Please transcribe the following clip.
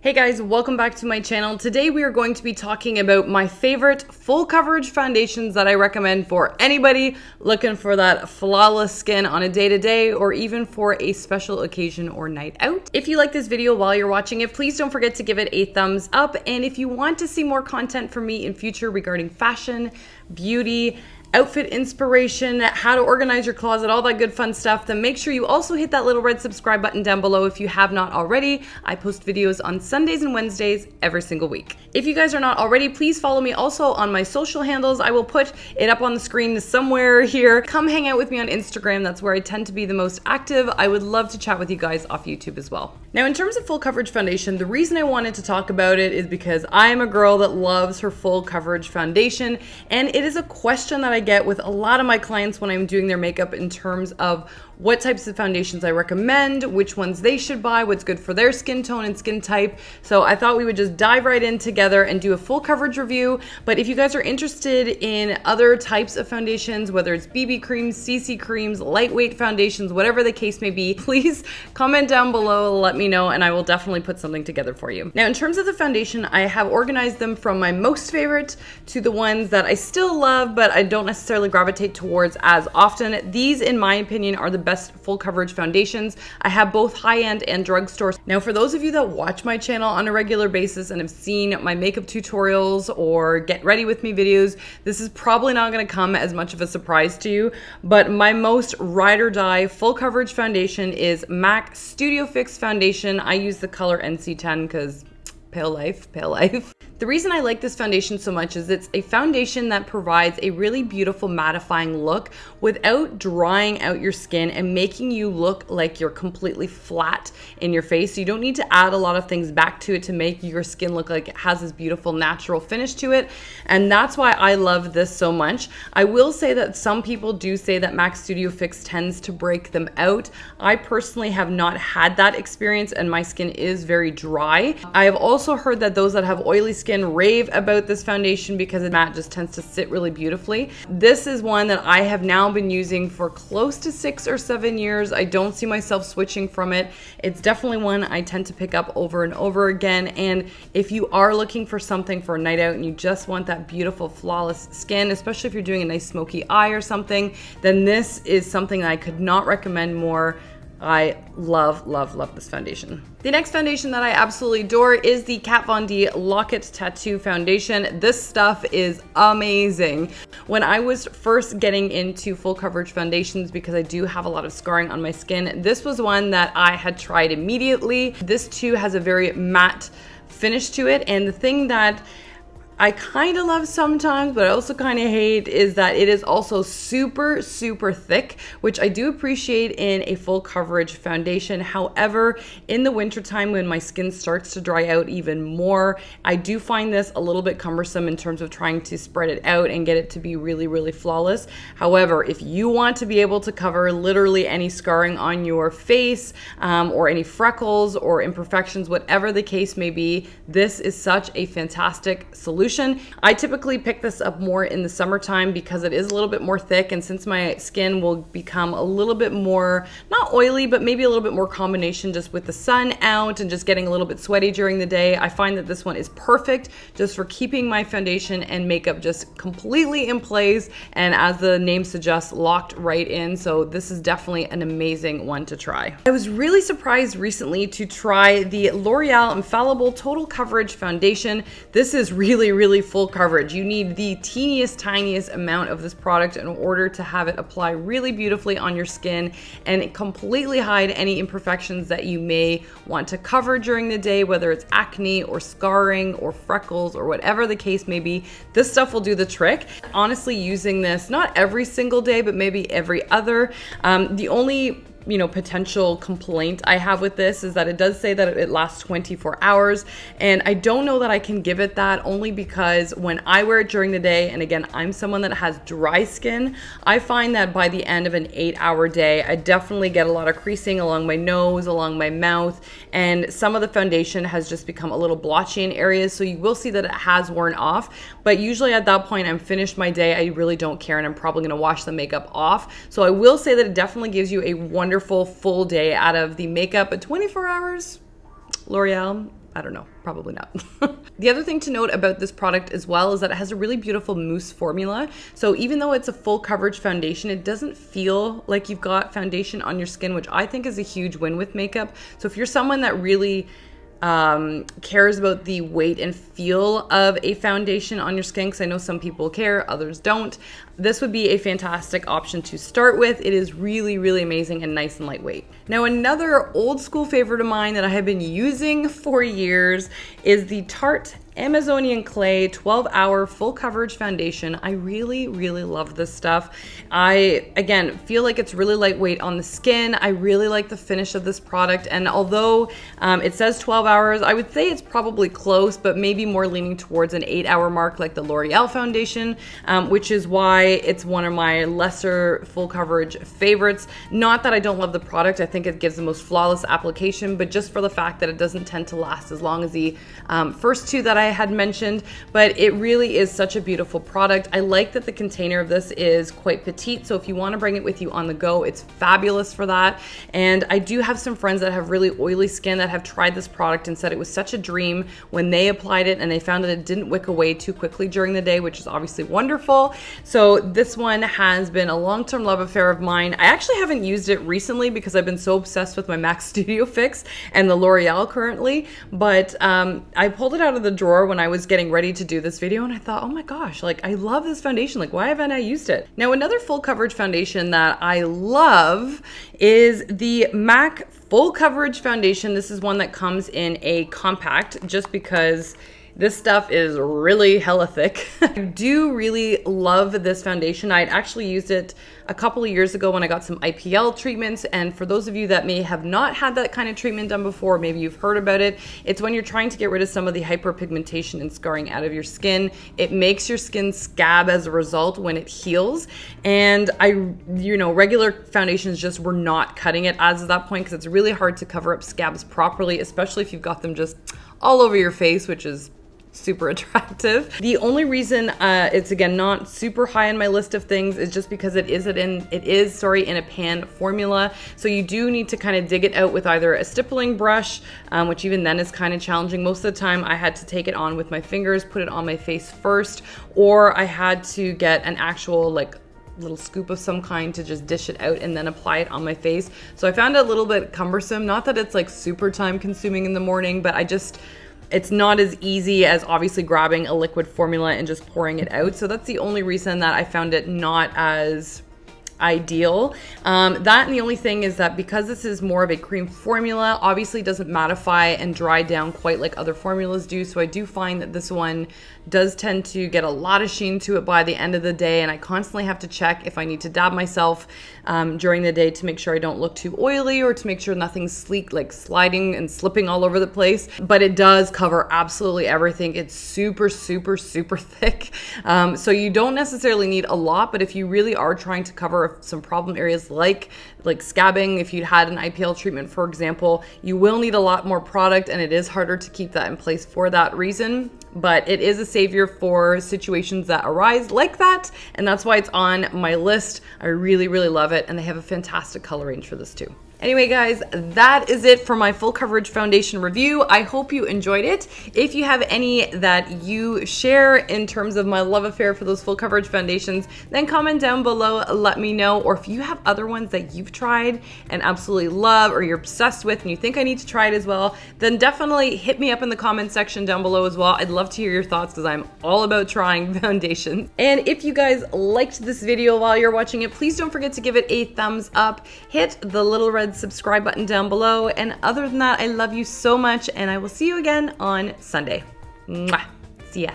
Hey guys, welcome back to my channel. Today we are going to be talking about my favorite full coverage foundations that I recommend for anybody looking for that flawless skin on a day-to-day or even for a special occasion or night out. If you like this video while you're watching it, please don't forget to give it a thumbs up. And if you want to see more content from me in future regarding fashion, beauty, outfit inspiration, how to organize your closet, all that good fun stuff, then make sure you also hit that little red subscribe button down below if you have not already. I post videos on Sundays and Wednesdays every single week. If you guys are not already, please follow me also on my social handles. I will put it up on the screen somewhere here. Come hang out with me on Instagram. That's where I tend to be the most active. I would love to chat with you guys off YouTube as well. Now, in terms of full coverage foundation, the reason I wanted to talk about it is because I am a girl that loves her full coverage foundation, and it is a question that I get with a lot of my clients when I'm doing their makeup in terms of what types of foundations I recommend, which ones they should buy, what's good for their skin tone and skin type. So I thought we would just dive right in together and do a full coverage review. But if you guys are interested in other types of foundations, whether it's BB creams, CC creams, lightweight foundations, whatever the case may be, please comment down below, let me know, and I will definitely put something together for you. Now, in terms of the foundation, I have organized them from my most favorite to the ones that I still love, but I don't necessarily gravitate towards as often. These, in my opinion, are the best full coverage foundations. I have both high-end and drugstore. Now, for those of you that watch my channel on a regular basis and have seen my makeup tutorials or get ready with me videos, this is probably not going to come as much of a surprise to you, but my most ride or die full coverage foundation is MAC Studio Fix foundation. I use the color NC10 because pale life, pale life. The reason I like this foundation so much is it's a foundation that provides a really beautiful mattifying look without drying out your skin and making you look like you're completely flat in your face. So you don't need to add a lot of things back to it to make your skin look like it has this beautiful natural finish to it. And that's why I love this so much. I will say that some people do say that MAC Studio Fix tends to break them out. I personally have not had that experience and my skin is very dry. I have also heard that those that have oily skin rave about this foundation because the matte just tends to sit really beautifully. This is one that I have now been using for close to 6 or 7 years. I don't see myself switching from it. It's definitely one I tend to pick up over and over again. And if you are looking for something for a night out and you just want that beautiful flawless skin, especially if you're doing a nice smoky eye or something, then this is something that I could not recommend more. I love, love, love this foundation. The next foundation that I absolutely adore is the Kat Von D Lockets Tattoo Foundation. This stuff is amazing. When I was first getting into full coverage foundations, because I do have a lot of scarring on my skin, this was one that I had tried immediately. This too has a very matte finish to it, and the thing that I kind of love sometimes, but I also kind of hate is that it is also super, super thick, which I do appreciate in a full coverage foundation. However, in the wintertime when my skin starts to dry out even more, I do find this a little bit cumbersome in terms of trying to spread it out and get it to be really, really flawless. However, if you want to be able to cover literally any scarring on your face or any freckles or imperfections, whatever the case may be, this is such a fantastic solution. I typically pick this up more in the summertime because it is a little bit more thick, and since my skin will become a little bit more, not oily, but maybe a little bit more combination just with the sun out and just getting a little bit sweaty during the day, I find that this one is perfect just for keeping my foundation and makeup just completely in place, and as the name suggests, locked right in. So this is definitely an amazing one to try. I was really surprised recently to try the L'Oreal Infallible Total Coverage Foundation. This is really full coverage. You need the teeniest, tiniest amount of this product in order to have it apply really beautifully on your skin and completely hide any imperfections that you may want to cover during the day, whether it's acne or scarring or freckles or whatever the case may be. This stuff will do the trick. Honestly, using this not every single day, but maybe every other. The only potential complaint I have with this is that it does say that it lasts 24 hours. And I don't know that I can give it that, only because when I wear it during the day, and again, I'm someone that has dry skin, I find that by the end of an 8-hour day, I definitely get a lot of creasing along my nose, along my mouth, and some of the foundation has just become a little blotchy in areas. So you will see that it has worn off, but usually at that point, I'm finished my day. I really don't care, and I'm probably gonna wash the makeup off. So I will say that it definitely gives you a wonderful full day out of the makeup, but 24 hours, L'Oreal, I don't know, probably not. The other thing to note about this product as well is that it has a really beautiful mousse formula. So even though it's a full coverage foundation, it doesn't feel like you've got foundation on your skin, which I think is a huge win with makeup. So if you're someone that really cares about the weight and feel of a foundation on your skin, because I know some people care, others don't, this would be a fantastic option to start with. It is really, really amazing and nice and lightweight. Now, another old school favorite of mine that I have been using for years is the Tarte Amazonian Clay 12-hour full coverage foundation. I really, really love this stuff. I, again, feel like it's really lightweight on the skin. I really like the finish of this product. And although it says 12 hours, I would say it's probably close, but maybe more leaning towards an 8-hour mark like the L'Oreal foundation, which is why it's one of my lesser full coverage favorites. Not that I don't love the product. I think it gives the most flawless application, but just for the fact that it doesn't tend to last as long as the first two that I had mentioned, but it really is such a beautiful product. I like that the container of this is quite petite, so if you want to bring it with you on the go, it's fabulous for that. And I do have some friends that have really oily skin that have tried this product and said it was such a dream when they applied it, and they found that it didn't wick away too quickly during the day, which is obviously wonderful. So this one has been a long-term love affair of mine. I actually haven't used it recently because I've been so obsessed with my MAC Studio Fix and the L'Oreal currently, but I pulled it out of the drawer when I was getting ready to do this video, and I thought, oh my gosh, like I love this foundation, like why haven't I used it? Now, another full coverage foundation that I love is the MAC Full Coverage Foundation. This is one that comes in a compact, just because this stuff is really hella thick. I do really love this foundation. I'd actually used it a couple of years ago when I got some IPL treatments, and for those of you that may have not had that kind of treatment done before, maybe you've heard about it, it's when you're trying to get rid of some of the hyperpigmentation and scarring out of your skin. It makes your skin scab as a result when it heals, and regular foundations just were not cutting it as of that point, because it's really hard to cover up scabs properly, especially if you've got them just all over your face, which is super attractive. The only reason it's again not super high on my list of things is just because it is in a pan formula, so you do need to kind of dig it out with either a stippling brush, which even then is kind of challenging. Most of the time I had to take it on with my fingers, put it on my face first, or I had to get an actual like little scoop of some kind to just dish it out and then apply it on my face. So I found it a little bit cumbersome. Not that it's like super time consuming in the morning, but it's not as easy as obviously grabbing a liquid formula and just pouring it out. So that's the only reason that I found it not as ideal. That, and the only thing is that because this is more of a cream formula, obviously doesn't mattify and dry down quite like other formulas do. So I do find that this one does tend to get a lot of sheen to it by the end of the day, and I constantly have to check if I need to dab myself during the day to make sure I don't look too oily or to make sure nothing's sleek, like sliding and slipping all over the place. But it does cover absolutely everything. It's super, super, super thick. So you don't necessarily need a lot, but if you really are trying to cover some problem areas like scabbing, if you'd had an IPL treatment, for example, you will need a lot more product, and it is harder to keep that in place for that reason. But it is a savior for situations that arise like that, and that's why it's on my list. I really, really love it, and they have a fantastic color range for this too. Anyway, guys, that is it for my full coverage foundation review. I hope you enjoyed it. If you have any that you share in terms of my love affair for those full coverage foundations, then comment down below, let me know. Or if you have other ones that you've tried and absolutely love, or you're obsessed with and you think I need to try it as well, then definitely hit me up in the comment section down below as well. I'd love to hear your thoughts because I'm all about trying foundations. And if you guys liked this video while you're watching it, please don't forget to give it a thumbs up, hit the little red subscribe button down below, and other than that, I love you so much, and I will see you again on Sunday. Mwah. See ya.